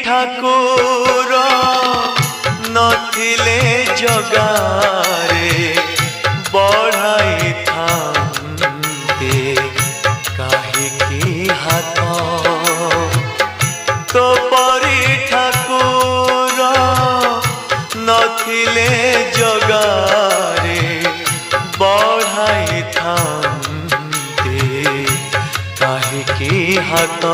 ठाकुर नथिले जगारे बढ़ाई थांते काहेकि हाथ तो परी ठाकुर नथिले जगारे बढ़ाई थांते काहेकि हाथ